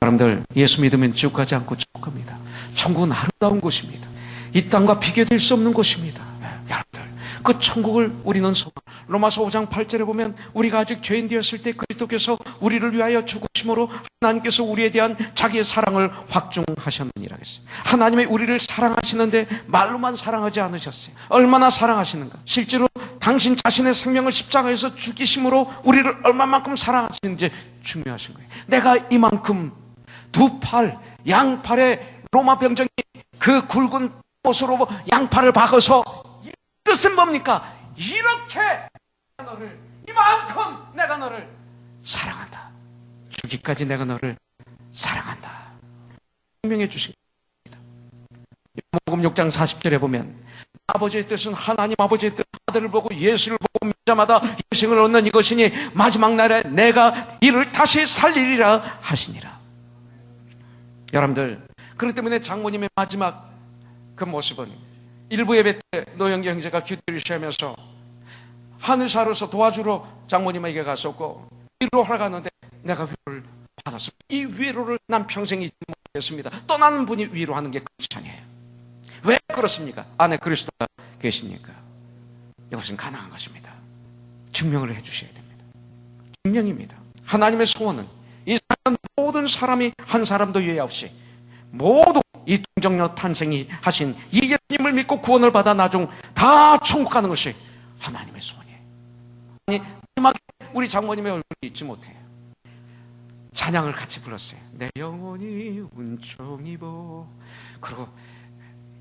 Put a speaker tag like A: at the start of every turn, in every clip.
A: 여러분들, 예수 믿으면 지옥 가지 않고 천국 갑니다. 천국은 아름다운 곳입니다. 이 땅과 비교될 수 없는 곳입니다. 여러분들, 그 천국을 우리는 소망. 로마서 5장 8절에 보면 우리가 아직 죄인 되었을 때 그리스도께서 우리를 위하여 죽으심으로 하나님께서 우리에 대한 자기의 사랑을 확증하셨느니라 했어요. 하나님이 우리를 사랑하시는데 말로만 사랑하지 않으셨어요. 얼마나 사랑하시는가. 실제로 당신 자신의 생명을 십자가에서 죽이심으로 우리를 얼마만큼 사랑하시는지 중요하신 거예요. 내가 이만큼 두 팔, 양팔에 로마 병정이 그 굵은 못으로 양팔을 박아서, 이 뜻은 뭡니까? 이렇게 너를, 이만큼 내가 너를 사랑한다. 죽기까지 내가 너를 사랑한다. 설명해 주신 겁니다. 요한복음 6장 40절에 보면 아버지의 뜻은, 하나님 아버지의 뜻, 아들을 보고 예수를 보고 믿자마다 영생을 얻는 이것이니 마지막 날에 내가 이를 다시 살리리라 하시니라. 여러분들, 그렇기 때문에 장모님의 마지막 그 모습은 일부 예배 때 노영기 형제가 기도를 시하면서 하늘사로서 도와주러 장모님에게 갔었고 위로하러 가는데 내가 위로를 받았습니다. 이 위로를 난 평생 잊지 못하겠습니다. 떠나는 분이 위로하는 게 그렇지 아니에요. 왜 그렇습니까? 안에 그리스도가 계시니까. 이것은 가능한 것입니다. 증명을 해 주셔야 됩니다. 증명입니다. 하나님의 소원은 이 모든 사람이 한 사람도 예외 없이 모두 이 동정녀 탄생이 하신 이 예수님을 믿고 구원을 받아 나중 다 천국 가는 것이 하나님의 소원이에요. 아니, 마지막에 우리 장모님의 얼굴을 잊지 못해요. 찬양을 같이 불렀어요. 내 영혼이 은총 입어. 그리고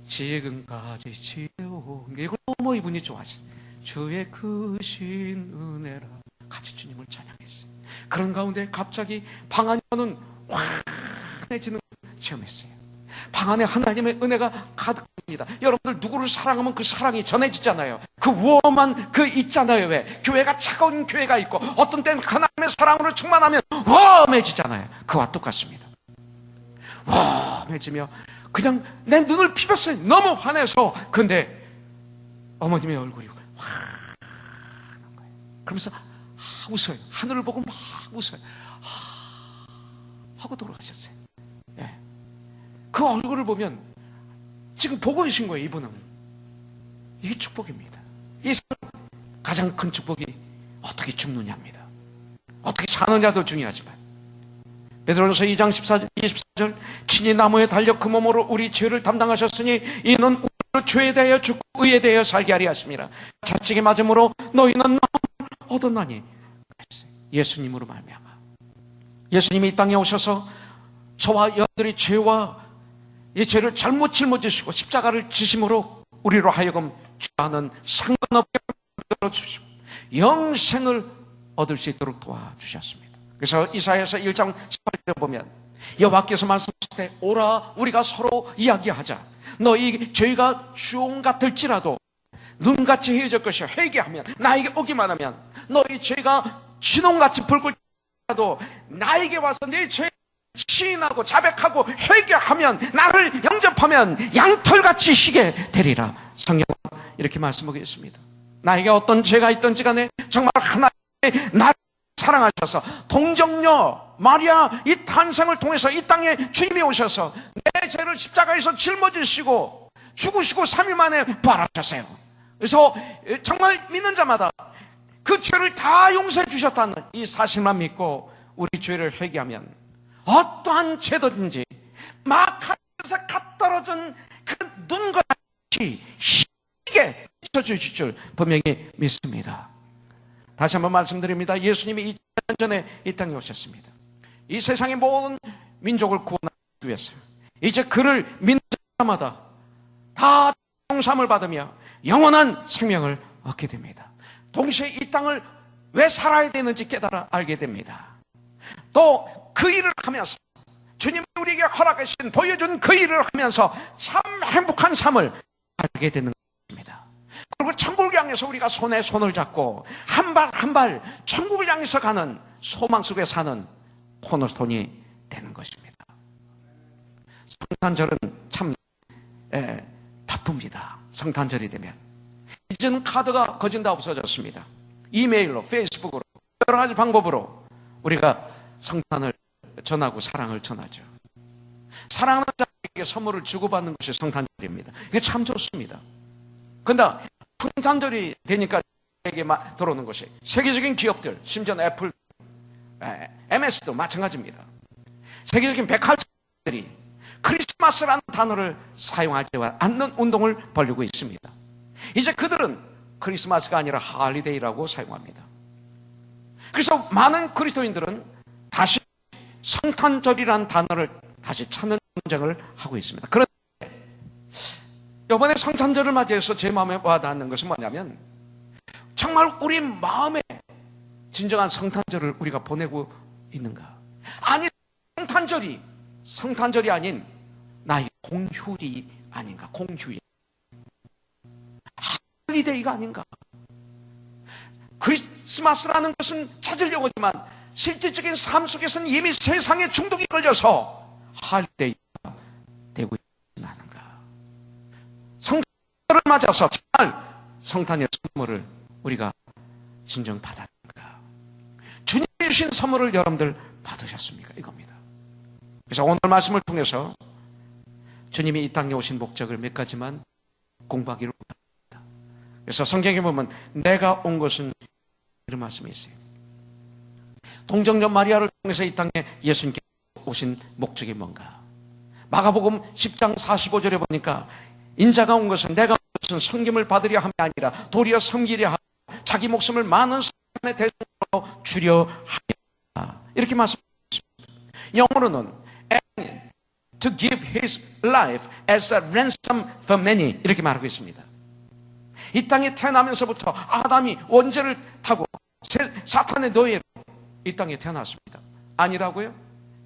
A: 지금까지 지내온, 이걸 너무 이분이 좋아하시죠. 주의 크신 은혜라. 같이 주님을 찬양했어요. 그런 가운데 갑자기 방 안에는 환해지는 걸 체험했어요. 방 안에 하나님의 은혜가 가득합니다. 여러분들 누구를 사랑하면 그 사랑이 전해지잖아요. 그 웜한 그 있잖아요. 왜? 교회가 차가운 교회가 있고 어떤 때는 하나님의 사랑으로 충만하면 웜해지잖아요. 그와 똑같습니다. 웜해지며 그냥 내 눈을 비볐어요. 너무 환해서. 근데 어머님의 얼굴이 환한 거예요. 그러면서 웃어요. 하늘을 보고 막 웃어요. 하고 돌아가셨어요. 예. 그 얼굴을 보면 지금 보고 계신 거예요. 이분은. 이게 축복입니다. 이 가장 큰 축복이 어떻게 죽느냐입니다. 어떻게 사느냐도 중요하지만 베드로전서 2장 24절 친히 나무에 달려 그 몸으로 우리 죄를 담당하셨으니 이는 우리로 죄에 대하여 죽고 의에 대하여 살게 하리 하심이라. 자책에 맞음으로 너희는 나음을 얻었나니 예수님으로 말미암아. 예수님이 이 땅에 오셔서 저와 여러분들의 죄와 이 죄를 잘못 짊어지시고 십자가를 지심으로 우리로 하여금 죄와는 상관없게 만들어주시고 영생을 얻을 수 있도록 도와주셨습니다. 그래서 이사야서 1장 18절에 보면 여호와께서 말씀하실 때 오라 우리가 서로 이야기하자. 너희 죄가 주홍 같을지라도 눈같이 헤어질 것이요 회개하면 나에게 오기만 하면 너희 죄가 진홍같이 붉을지라도 나에게 와서 내 죄 시인하고 자백하고 회개하면 나를 영접하면 양털같이 희게 되리라. 성경은 이렇게 말씀하고 있습니다. 나에게 어떤 죄가 있든지 간에 정말 하나님의 나를 사랑하셔서 동정녀 마리아 이 탄생을 통해서 이 땅에 주님이 오셔서 내 죄를 십자가에서 짊어지시고 죽으시고 3일 만에 부활하셨어요. 그래서 정말 믿는 자마다 그 죄를 다 용서해 주셨다는 이 사실만 믿고 우리 죄를 회개하면 어떠한 죄든지 막 하늘에서 갓 떨어진 그 눈과 같이 희게 비춰주실 줄 분명히 믿습니다. 다시 한번 말씀드립니다. 예수님이 2000년 전에 이 땅에 오셨습니다. 이 세상의 모든 민족을 구원하기 위해서 이제 그를 믿는 자마다 다 용서함을 받으며 영원한 생명을 얻게 됩니다. 동시에 이 땅을 왜 살아야 되는지 깨달아 알게 됩니다. 또 그 일을 하면서 주님이 우리에게 허락하신 보여준 그 일을 하면서 참 행복한 삶을 알게 되는 것입니다. 그리고 천국을 향해서 우리가 손에 손을 잡고 한 발 한 발 천국을 향해서 가는 소망 속에 사는 코너스톤이 되는 것입니다. 성탄절은 참 바쁩니다. 성탄절이 되면 이제는 카드가 거진 다 없어졌습니다. 이메일로, 페이스북으로 여러 가지 방법으로 우리가 성탄을 전하고 사랑을 전하죠. 사랑하는 자에게 선물을 주고받는 것이 성탄절입니다. 이게 참 좋습니다. 근데 성탄절이 되니까 에게 들어오는 것이 세계적인 기업들, 심지어 애플, MS도 마찬가지입니다. 세계적인 백화점들이 크리스마스라는 단어를 사용하지 않는 운동을 벌이고 있습니다. 이제 그들은 크리스마스가 아니라 할리데이라고 사용합니다. 그래서 많은 그리스도인들은 다시 성탄절이라는 단어를 다시 찾는 전쟁을 하고 있습니다. 그런데 이번에 성탄절을 맞이해서 제 마음에 와닿는 것은 뭐냐면, 정말 우리 마음에 진정한 성탄절을 우리가 보내고 있는가? 아니, 성탄절이 아닌 나의 공휴일이 아닌가? 공휴일, 할리데이가 아닌가? 크리스마스라는 것은 찾으려고 하지만 실질적인 삶 속에서는 이미 세상에 중독이 걸려서 할리데이가 되고 있지 않은가? 성탄절을 맞아서 정말 성탄의 선물을 우리가 진정 받았는가? 주님이 주신 선물을 여러분들 받으셨습니까? 이겁니다. 그래서 오늘 말씀을 통해서 주님이 이 땅에 오신 목적을 몇 가지만 공부하기로 합니다. 그래서 성경에 보면 내가 온 것은 이런 말씀이 있어요. 동정녀 마리아를 통해서 이 땅에 예수님께 오신 목적이 뭔가? 마가복음 10장 45절에 보니까 인자가 온 것은, 내가 온 것은 섬김을 받으려 함이 아니라 도리어 섬기려 하고 자기 목숨을 많은 사람의 대속으로 주려 하였다, 이렇게 말씀하셨습니다. 영어로는 and to give his life as a ransom for many, 이렇게 말하고 있습니다. 이 땅에 태어나면서부터 아담이 원죄를 타고 사탄의 노예로 이 땅에 태어났습니다. 아니라고요?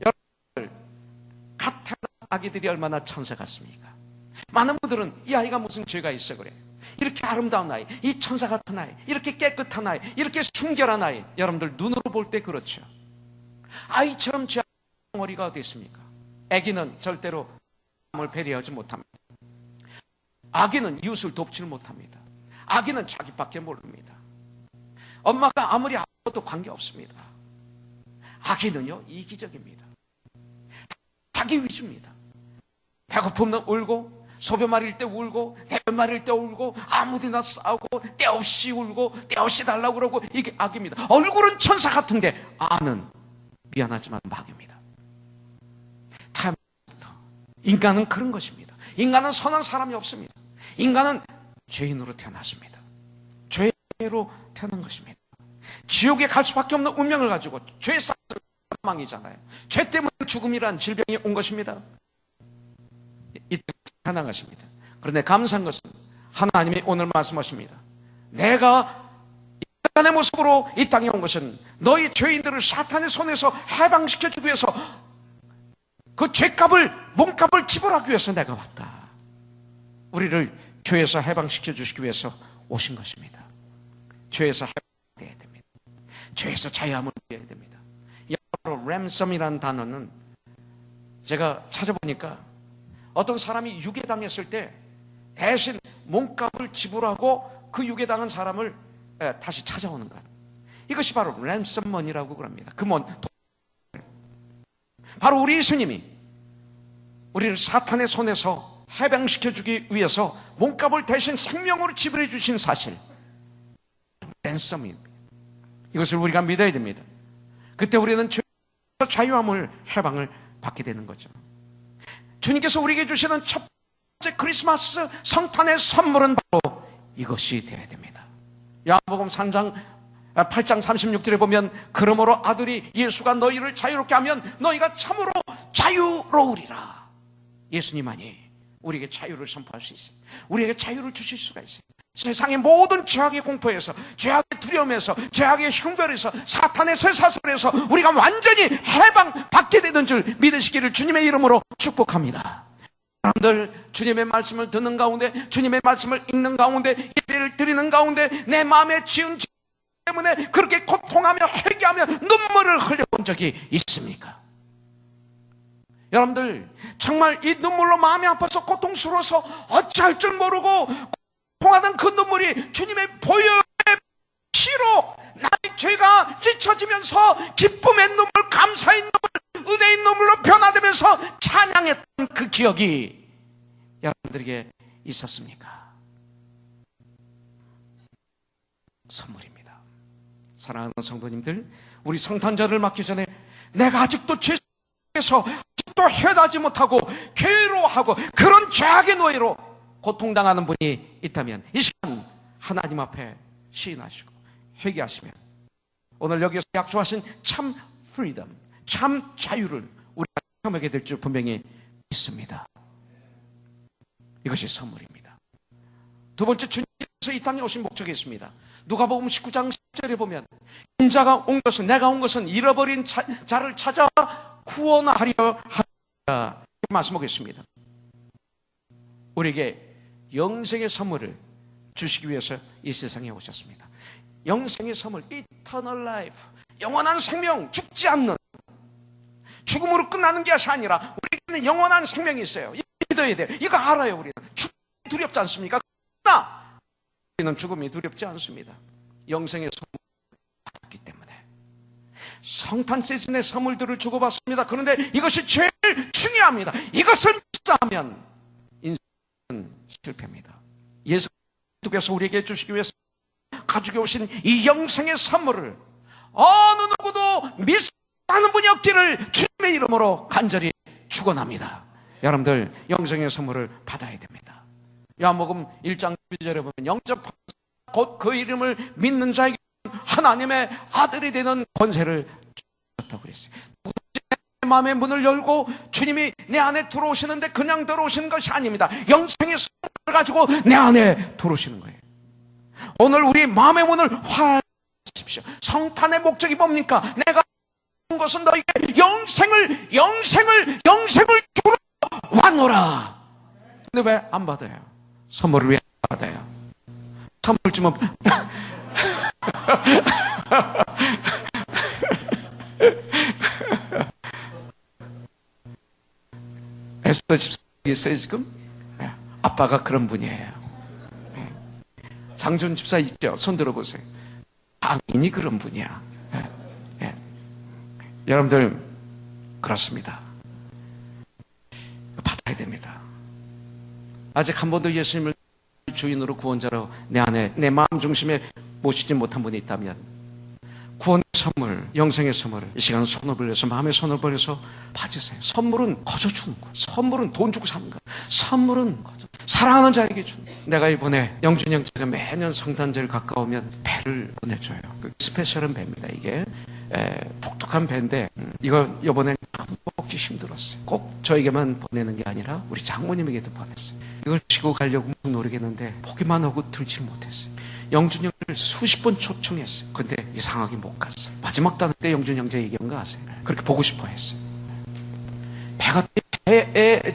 A: 여러분들, 갓 태어난 아기들이 얼마나 천사 같습니까? 많은 분들은 이 아이가 무슨 죄가 있어 그래, 이렇게 아름다운 아이, 이 천사 같은 아이, 이렇게 깨끗한 아이, 이렇게 순결한 아이, 여러분들 눈으로 볼 때 그렇죠. 아이처럼 죄 덩어리가 어디 있습니까? 아기는 절대로 남을 배려하지 못합니다. 아기는 이웃을 돕지를 못합니다. 아기는 자기밖에 모릅니다. 엄마가 아무리 아파도 관계없습니다. 아기는요, 이기적입니다. 자기 위주입니다. 배고프면 울고, 소변 마릴 때 울고, 대변 마릴 때 울고, 아무데나 싸우고, 때 없이 울고, 때 없이 달라고 그러고, 이게 악입니다. 얼굴은 천사 같은데 안은 미안하지만 마귀입니다. 타임부터 인간은 그런 것입니다. 인간은 선한 사람이 없습니다. 인간은 죄인으로 태어났습니다. 죄로 태어난 것입니다. 지옥에 갈 수밖에 없는 운명을 가지고, 죄 사망이잖아요. 죄 때문에 죽음이란 질병이 온 것입니다. 이때 태어난 것입니다. 그런데 감사한 것은 하나님이 오늘 말씀하십니다. 내가 인간의 모습으로 이 땅에 온 것은 너희 죄인들을 사탄의 손에서 해방시켜주기 위해서, 그 죄값을, 몸값을 지불하기 위해서 내가 왔다. 우리를 죄에서 해방시켜 주시기 위해서 오신 것입니다. 죄에서 해방돼야 됩니다. 죄에서 자유함을 누려야 됩니다. 영어로 랜섬이라는 단어는 제가 찾아보니까 어떤 사람이 유괴당했을 때 대신 몸값을 지불하고 그 유괴당한 사람을 다시 찾아오는 것, 이것이 바로 랜섬머니라고 그럽니다. 바로 우리 예수님이 우리를 사탄의 손에서 해방시켜주기 위해서 몸값을 대신 생명으로 지불해 주신 사실, 랜섬입니다. 이것을 우리가 믿어야 됩니다. 그때 우리는 죄에서 자유함을, 해방을 받게 되는 거죠. 주님께서 우리에게 주시는 첫 번째 크리스마스 성탄의 선물은 바로 이것이 되어야 됩니다. 요한복음 8장 36절에 보면, 그러므로 아들이 예수가 너희를 자유롭게 하면 너희가 참으로 자유로우리라. 예수님만이 우리에게 자유를 선포할 수 있어요. 우리에게 자유를 주실 수가 있어요. 세상의 모든 죄악의 공포에서, 죄악의 두려움에서, 죄악의 형벌에서, 사탄의 쇠사슬에서 우리가 완전히 해방받게 되는 줄 믿으시기를 주님의 이름으로 축복합니다. 사람들, 주님의 말씀을 듣는 가운데, 주님의 말씀을 읽는 가운데, 예배를 드리는 가운데 내 마음에 지은 죄 때문에 그렇게 고통하며 회개하며 눈물을 흘려본 적이 있습니까? 여러분들, 정말 이 눈물로 마음이 아파서 고통스러워서 어찌할 줄 모르고 고통하던 그 눈물이 주님의 보혈의 피로 나의 죄가 찢어지면서 기쁨의 눈물, 감사의 눈물, 은혜의 눈물로 변화되면서 찬양했던 그 기억이 여러분들에게 있었습니까? 선물입니다. 사랑하는 성도님들, 우리 성탄절을 맞기 전에 내가 아직도 죄 속에서 아직도 해나지 못하고 괴로워하고 그런 죄악의 노예로 고통당하는 분이 있다면 이 시간 하나님 앞에 시인하시고 회개하시면 오늘 여기서 약속하신 참 프리덤, 참 자유를 우리가 경험하게 될 줄 분명히 믿습니다. 이것이 선물입니다. 두 번째, 주님께서 이 땅에 오신 목적이 있습니다. 누가복음 19장 10절에 보면 인자가 온 것은, 내가 온 것은 잃어버린 자를 찾아 구원하려 하리라 말씀하고 있습니다. 우리에게 영생의 선물을 주시기 위해서 이 세상에 오셨습니다. 영생의 선물, eternal life, 영원한 생명, 죽지 않는, 죽음으로 끝나는 것이 아니라 우리에게는 영원한 생명이 있어요. 이거 믿어야 돼요. 이거 알아요. 우리는 죽음이 두렵지 않습니까? 그러나 우리는 죽음이 두렵지 않습니다. 영생의 선물을 받았기 때문에. 성탄 시즌의 선물들을 주고받습니다. 그런데 이것이 제일 중요합니다. 이것을 미스하면 인생은 실패입니다. 예수 그리스도께서 우리에게 주시기 위해서 가지고 오신 이 영생의 선물을 어느 누구도 미스하는 분이 없기를 주님의 이름으로 간절히 축원합니다. 여러분들 영생의 선물을 받아야 됩니다. 요한복음 1장 12절에 보면 영접하고 곧 그 이름을 믿는 자에게 하나님의 아들이 되는 권세를 주셨다고 그랬어요. 내 마음의 문을 열고 주님이 내 안에 들어오시는데 그냥 들어오시는 것이 아닙니다. 영생의 선물을 가지고 내 안에 들어오시는 거예요. 오늘 우리 마음의 문을 활용하십시오. 성탄의 목적이 뭡니까? 내가 온 것은 너에게 영생을 주러 왔노라. 근데 왜 안 받아요? 선물을 왜 안 받아요? 선물 주면 에스더 집사 있어요 지금? 아빠가 그런 분이에요. 장준 집사 있죠? 손 들어보세요. 당연히 그런 분이야. 여러분들 그렇습니다. 받아야 됩니다. 아직 한 번도 예수님을 주인으로 구원자로 내 안에 내 마음 중심에 모시지 못한 분이 있다면 구원의 선물, 영생의 선물을 이 시간 손을 벌려서 마음의 손을 벌려서 받으세요. 선물은 거저 주는 거야. 선물은 돈 주고 사는 거야. 선물은 거저 사랑하는 자에게 주는 거야. 내가 이번에 영준이 형제가 매년 성탄절 가까우면 배를 보내줘요. 그 스페셜한 배입니다. 이게 독특한 배인데 이거 이번에 먹기 힘들었어요. 꼭 저에게만 보내는 게 아니라 우리 장모님에게도 보냈어요. 이걸 지고 가려고 노력했는데 보기만 하고 들지 못했어요. 영준 형제를 수십 번 초청했어요. 근데 이상하게 못 갔어요. 마지막 단어 때 영준 형제 얘기한 거 아세요? 그렇게 보고 싶어 했어요. 배가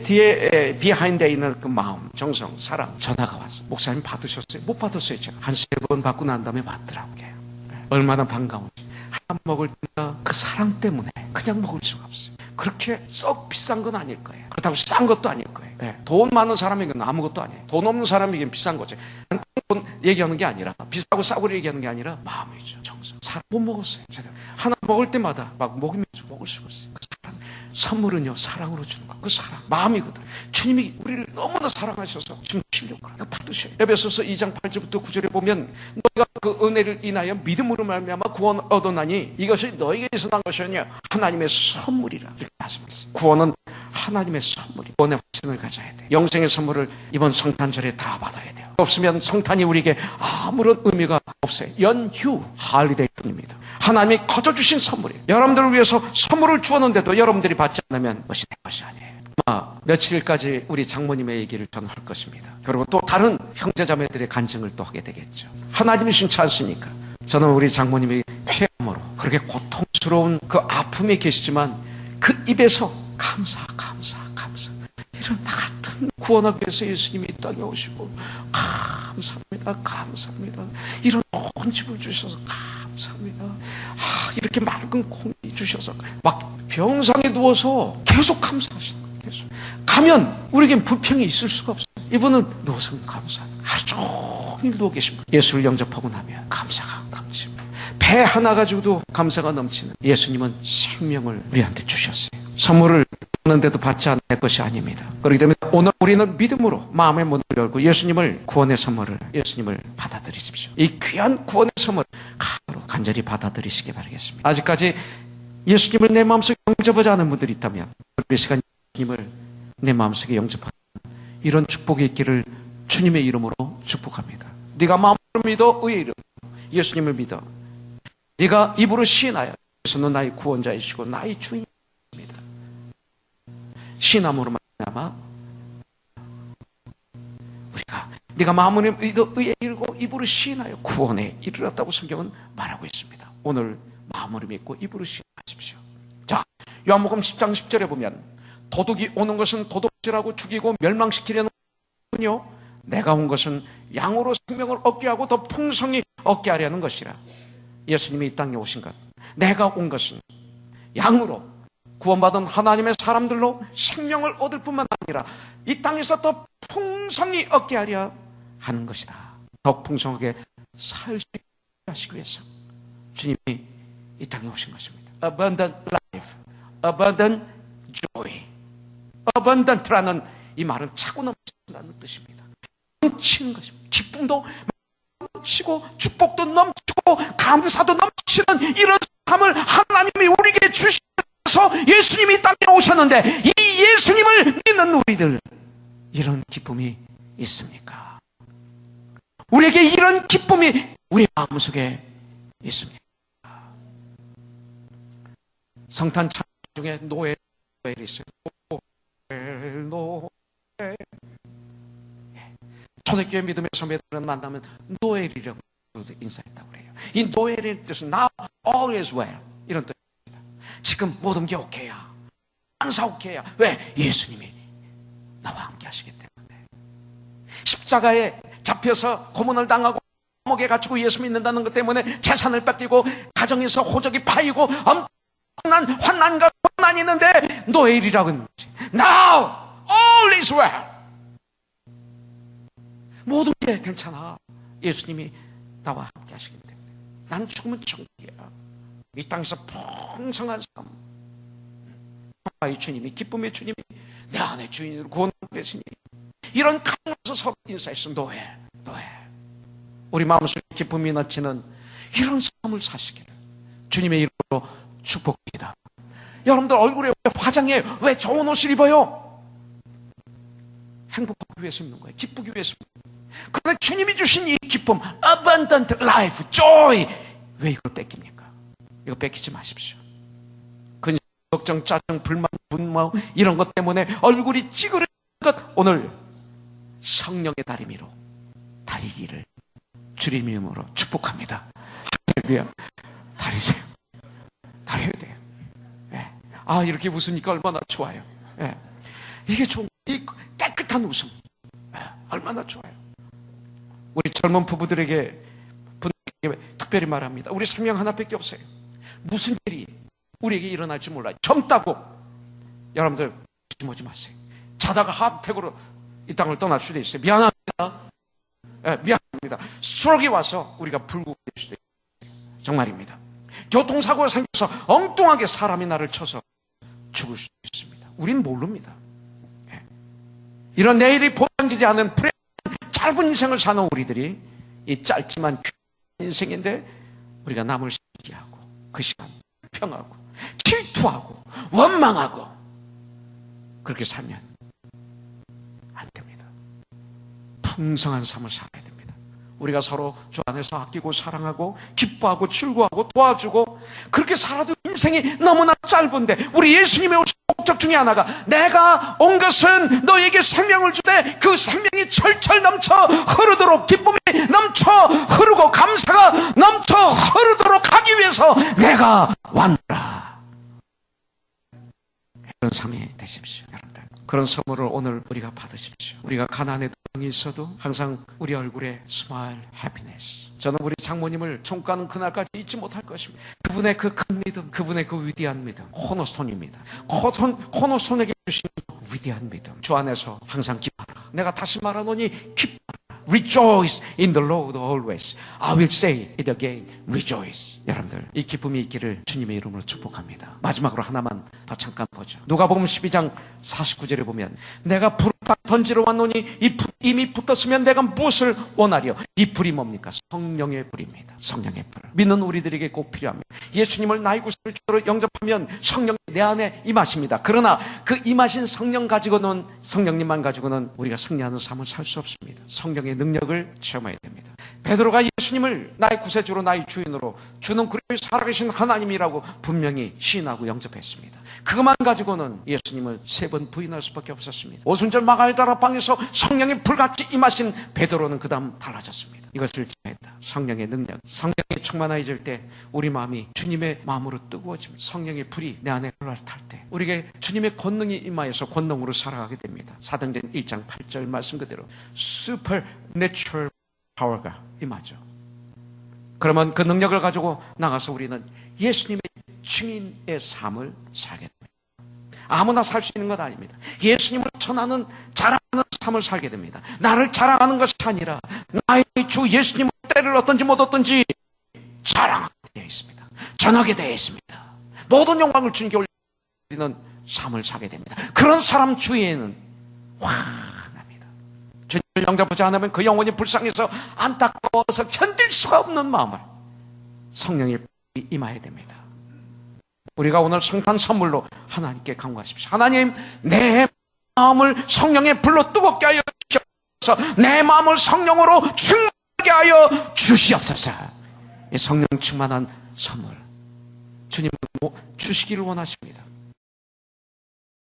A: 뒤에 비하인드에 있는 그 마음, 정성, 사랑, 전화가 왔어요. 목사님 받으셨어요? 못 받았어요. 제가 한 3번 받고 난 다음에 받더라고요. 얼마나 반가운지. 하나 먹을 때가 그 사랑 때문에 그냥 먹을 수가 없어요. 그렇게 썩 비싼 건 아닐 거예요. 그렇다고 싼 것도 아닐 거예요. 돈 많은 사람에게는 아무것도 아니에요. 돈 없는 사람에게는 비싼 거죠. 돈 얘기하는 게 아니라, 비싸고 싸고 얘기하는 게 아니라 마음이죠. 정성. 사람 못 먹었어요. 제대로. 하나 먹을 때마다 막 목이 메서 먹을 수가 없어요. 그 사랑. 선물은요, 사랑으로 주는 거. 그 사랑. 마음이거든. 주님이 우리를 너무나 사랑하셔서 지금 주려고 그래요. 받으셔요. 에베소서 2장 8절부터 9절에 보면 너희가 그 은혜를 인하여 믿음으로 말미암아 구원 얻었나니 이것이 너희에게서 난 것이 아니라 하나님의 선물이라. 이렇게 말씀했어요. 구원은 하나님의 선물이. 구원의 확신을 가져야 돼. 영생의 선물을 이번 성탄절에 다 받아야 돼요. 없으면 성탄이 우리에게 아무런 의미가 없어요. 연휴, 할리데이 뿐입니다. 하나님이 거저 주신 선물이에요. 여러분들을 위해서 선물을 주었는데도 여러분들이 받지 않으면 그것이 내 것이 아니에요. 며칠까지 우리 장모님의 얘기를 저는 할 것입니다. 그리고 또 다른 형제자매들의 간증을 또 하게 되겠죠. 하나님이 신치 않습니까? 저는 우리 장모님이 폐암으로 그렇게 고통스러운 그 아픔에 계시지만 그 입에서 감사. 이런 나 같은 구원하기 위해서 예수님이 이 땅에 오시고 감사합니다. 이런 좋은 집을 주셔서 감사합니다. 이렇게 맑은 공기 주셔서 막 병상에 누워서 계속 감사하시는 거예요. 계속. 가면 우리에겐 불평이 있을 수가 없어요. 이분은 누워서 감사합니다. 하루 종일 누워 계신 분. 예수를 영접하고 나면 감사가 넘칩니다. 배 하나 가지고도 감사가 넘치는 예수님은 생명을 우리한테 주셨어요. 선물을 받는데도 받지 않을 것이 아닙니다. 그렇기 때문에 오늘 우리는 믿음으로 마음의 문을 열고 예수님을 구원의 선물을 예수님을 받아들이십시오. 이 귀한 구원의 선물 간절히 받아들이시기 바라겠습니다. 아직까지 예수님을 내 마음속에 영접하지 않은 분들이 있다면 우리 시간 예수님을 내 마음속에 영접하는 이런 축복이 있기를 주님의 이름으로 축복합니다. 네가 마음으로 믿어 의의 이름 예수님을 믿어 네가 입으로 시인하여 예수는 나의 구원자이시고 나의 주인입니다. 시인함으로 말미암아 우리가 네가 마음으로 믿어 의에 이르고 입으로 시인하여 구원에 이르렀다고 성경은 말하고 있습니다. 오늘 마음으로 믿고 입으로 시인하십시오. 자, 요한복음 10장 10절에 보면 도둑이 오는 것은 도둑질하고 죽이고 멸망시키려는 군요 내가 온 것은 양으로 생명을 얻게 하고 더 풍성히 얻게 하려는 것이라. 예수님이 이 땅에 오신 것, 내가 온 것은 양으로 구원받은 하나님의 사람들로 생명을 얻을 뿐만 아니라 이 땅에서 더 풍성히 얻게 하려 하는 것이다. 더 풍성하게 살 수 있게 하시기 위해서 주님이 이 땅에 오신 것입니다. Abundant life, abundant joy. abundant라는 이 말은 차고 넘친다는 뜻입니다. 넘치는 것입니다. 기쁨도 넘치고 축복도 넘치고 감사도 넘치는 이런 삶을 하나님이 우리에게 주셔서 예수님이 이 땅에 오셨는데 이 예수님을 믿는 우리들 이런 기쁨이 있습니까? 우리에게 이런 기쁨이 우리 마음속에 있습니까? 성탄 찬양 중에 노엘이 있어요. 노엘. 초대교회 믿음의 선배들은 만나면 노엘이라고 인사했다고 그래요. 이 노엘의 뜻은 Now all is well 이런 뜻입니다. 지금 모든 게 오케이야. 항상 오케이야. 왜? 예수님이 나와 함께 하시기 때문에. 십자가에 잡혀서 고문을 당하고 감옥에 갇히고 예수 믿는다는 것 때문에 재산을 뺏기고 가정에서 호적이 파이고 엄청난 환난과 고난이 있는데 노엘이라고 하는 거지. Now all is well. 모든 게 괜찮아. 예수님이 나와 함께 하시기 때문에. 난 죽으면 천국이야. 이 땅에서 풍성한 삶. 평화의 주님이, 기쁨의 주님이 내 안에 주인으로 구원하고 계시니 이런 강에서 서로 인사했어. 노엘. 우리 마음속에 기쁨이 넘치는 이런 삶을 사시기를 주님의 이름으로 축복합니다. 여러분들 얼굴에 왜 화장해? 왜 좋은 옷을 입어요? 행복하기 위해서 입는 거예요. 기쁘기 위해서 입는 거예요. 그런데 주님이 주신 이 기쁨, abundant life, joy, 왜 이걸 뺏깁니까? 이거 뺏기지 마십시오. 근심, 걱정, 짜증, 불만, 분노 이런 것 때문에 얼굴이 찌그러진 것 오늘 성령의 다리미로 다리기를 주님 이름으로 축복합니다. 할렐루야. 다리세요. 다려야 돼요. 네. 아, 이렇게 웃으니까 얼마나 좋아요. 네. 이게 좋은, 이 깨끗한 웃음. 네. 얼마나 좋아요. 우리 젊은 부부들에게 특별히 말합니다. 우리 생명 하나밖에 없어요. 무슨 일이 우리에게 일어날지 몰라요. 젊다고 여러분들 오지 마세요. 자다가 하트택으로 이 땅을 떠날 수도 있어요. 미안합니다. 네, 미안합니다. 스트로크가 와서 우리가 불구될 수도 있어요. 정말입니다. 교통사고가 생겨서 엉뚱하게 사람이 나를 쳐서 죽을 수도 있습니다. 우린 모릅니다. 네. 이런 내일이 보장되지 않은 짧은 인생을 사는 우리들이 이 짧지만 귀한 인생인데 우리가 남을 시기하고 그 시간 평하고 질투하고 원망하고 그렇게 살면 안 됩니다. 풍성한 삶을 살아야 됩니다. 우리가 서로 주 안에서 아끼고 사랑하고 기뻐하고 즐거워하고 도와주고 그렇게 살아도 인생이 너무나 짧은데 우리 예수님의 오신 목적 중에 하나가 내가 온 것은 너에게 생명을 주되 그 생명이 철철 넘쳐 흐르도록 기쁨이 넘쳐 흐르고 감사가 넘쳐 흐르도록 하기 위해서 내가 왔노라. 그런 삶이 되십시오. 여러분들 그런 선물을 오늘 우리가 받으십시오. 우리가 가난에 동이 있어도 항상 우리 얼굴에 스마일 해피니스. 저는 우리 장모님을 총가는 그날까지 잊지 못할 것입니다. 그분의 그 큰 믿음, 그분의 그 위대한 믿음, 코너스톤입니다. 코너스톤에게 주신 위대한 믿음. 주 안에서 항상 기뻐하라. 내가 다시 말하노니 기뻐하라. Rejoice in the Lord always. I will say it again. Rejoice. 여러분들, 이 기쁨이 있기를 주님의 이름으로 축복합니다. 마지막으로 하나만 더 잠깐 보죠. 누가복음 12장 49절에 보면 내가 불을 던지러 왔노니 이 불 이미 붙었으면 내가 무엇을 원하리요? 이 불이 뭡니까? 성령의 불입니다. 성령의 불. 믿는 우리들에게 꼭 필요합니다. 예수님을 나의 구세주로 영접하면 성령이 내 안에 임하십니다. 그러나 그 임하신 성령 가지고는, 성령님만 가지고는 우리가 승리하는 삶을 살 수 없습니다. 성령의 능력을 체험해야 됩니다. 베드로가 예수님을 나의 구세주로, 나의 주인으로, 주는 그리스도의 살아계신 하나님이라고 분명히 시인하고 영접했습니다. 그것만 가지고는 예수님을 3번 부인할 수밖에 없었습니다. 오순절 마가다라 방에서 성령이 불같이 임하신 베드로는 그 다음 달라졌습니다. 이것을 지했다. 성령의 능력, 성령에 충만해질 때 우리 마음이 주님의 마음으로 뜨거워집니다. 성령의 불이 내 안에 올라탈 때 우리에게 주님의 권능이 임하여서 권능으로 살아가게 됩니다. 사도행전 1장 8절 말씀 그대로 supernatural 파워가 임하죠. 그러면 그 능력을 가지고 나가서 우리는 예수님의 증인의 삶을 살게 됩니다. 아무나 살 수 있는 것 아닙니다. 예수님을 전하는, 자랑하는 삶을 살게 됩니다. 나를 자랑하는 것이 아니라 나의 주 예수님을 때를 얻든지 못 얻든지 자랑하게 되어 있습니다. 전하게 되어 있습니다. 모든 영광을 주님께 올리는 삶을 사게 됩니다. 그런 사람 주위에는 환합니다. 주님을 영접하지 않으면 그 영혼이 불쌍해서 안타까워서 견딜 수가 없는 마음을 성령의 불이 임해야 됩니다. 우리가 오늘 성탄 선물로 하나님께 간구하십시오. 하나님, 내 마음을 성령의 불로 뜨겁게 하여 주시옵소서. 내 마음을 성령으로 충만하게 하여 주시옵소서. 이 성령 충만한 선물 주님은 주시기를 원하십니다.